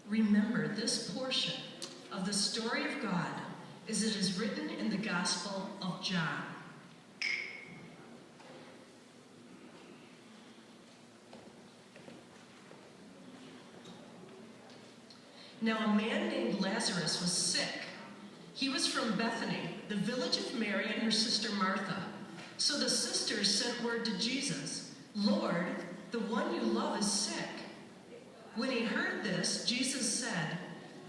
Remember this portion of the story of God as it is written in the Gospel of John. Now a man named Lazarus was sick. He was from Bethany, the village of Mary and her sister Martha. So the sisters sent word to Jesus, "Lord, the one you love is sick." When he heard this, Jesus said,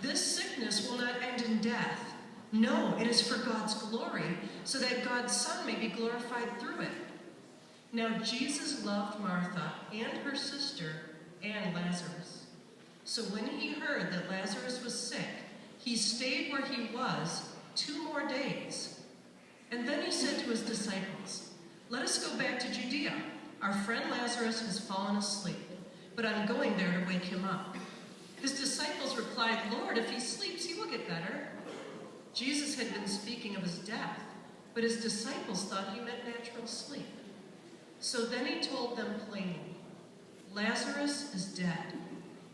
"This sickness will not end in death. No, it is for God's glory, so that God's Son may be glorified through it." Now Jesus loved Martha and her sister and Lazarus. So when he heard that Lazarus was sick, he stayed where he was 2 more days. And then he said to his disciples, "Let us go back to Judea. Our friend Lazarus has fallen asleep, but I'm going there to wake him up." His disciples replied, "Lord, if he sleeps, he will get better." Jesus had been speaking of his death, but his disciples thought he meant natural sleep. So then he told them plainly, "Lazarus is dead,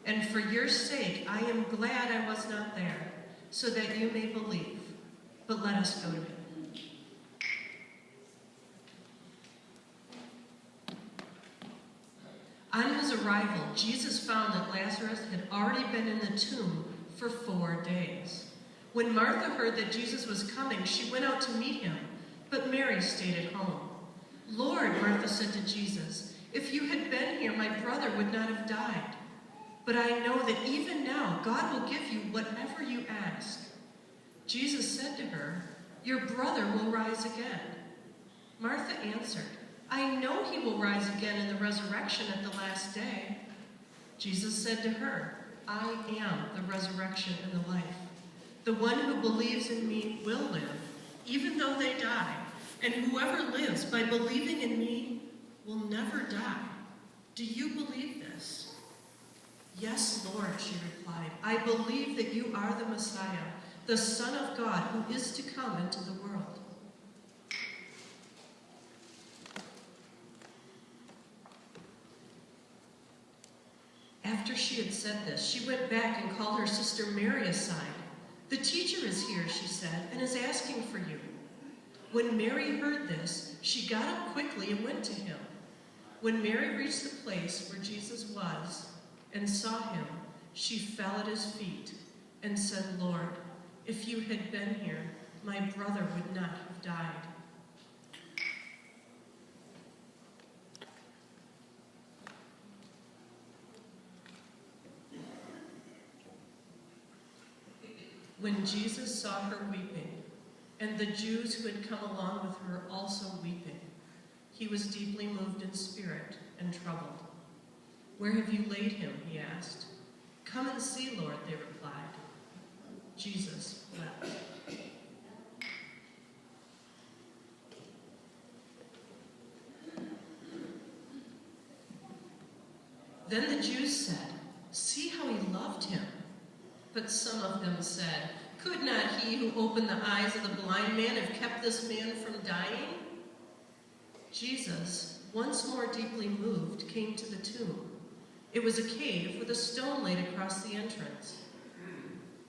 and for your sake I am glad I was not there, so that you may believe. But let us go to him." On his arrival, Jesus found that Lazarus had already been in the tomb for 4 days. When Martha heard that Jesus was coming, she went out to meet him, but Mary stayed at home. "Lord," Martha said to Jesus, "if you had been here, my brother would not have died. But I know that even now God will give you whatever you ask." Jesus said to her, "Your brother will rise again." Martha answered, "I know he will rise again in the resurrection at the last day." Jesus said to her, "I am the resurrection and the life. The one who believes in me will live, even though they die. And whoever lives by believing in me will never die. Do you believe this?" "Yes, Lord," she replied. "I believe that you are the Messiah, the Son of God who is to come into the world." After she had said this, she went back and called her sister Mary aside. "The teacher is here," she said, "and is asking for you." When Mary heard this, she got up quickly and went to him. When Mary reached the place where Jesus was and saw him, she fell at his feet and said, "Lord, if you had been here, my brother would not have died." When Jesus saw her weeping, and the Jews who had come along with her also weeping, he was deeply moved in spirit and troubled. "Where have you laid him?" he asked. "Come and see, Lord," they replied. Jesus wept. Then the Jews said, "See how he loved him." But some of them said, "Could not he who opened the eyes of the blind man have kept this man from dying?" Jesus, once more deeply moved, came to the tomb. It was a cave with a stone laid across the entrance.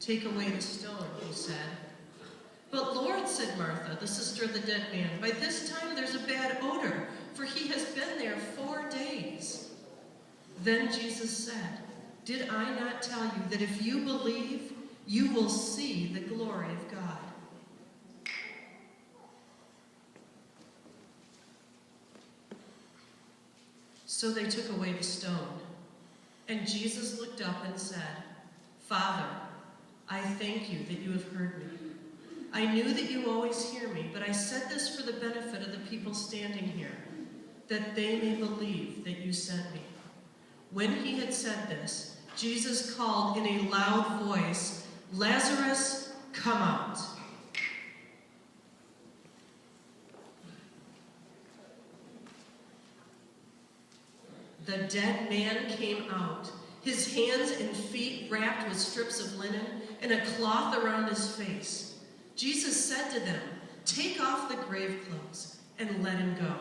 "Take away the stone," he said. "But Lord," said Martha, the sister of the dead man, "by this time there's a bad odor, for he has been there 4 days." Then Jesus said, "Did I not tell you that if you believe, you will see the glory of God?" So they took away the stone. And Jesus looked up and said, "Father, I thank you that you have heard me. I knew that you always hear me, but I said this for the benefit of the people standing here, that they may believe that you sent me." When he had said this, Jesus called in a loud voice, "Lazarus, come out." The dead man came out, his hands and feet wrapped with strips of linen and a cloth around his face. Jesus said to them, "Take off the grave clothes and let him go."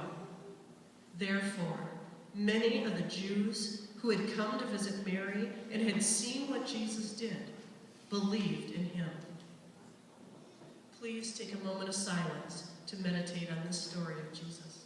Therefore, many of the Jews who had come to visit Mary and had seen what Jesus did, believed in him. Please take a moment of silence to meditate on this story of Jesus.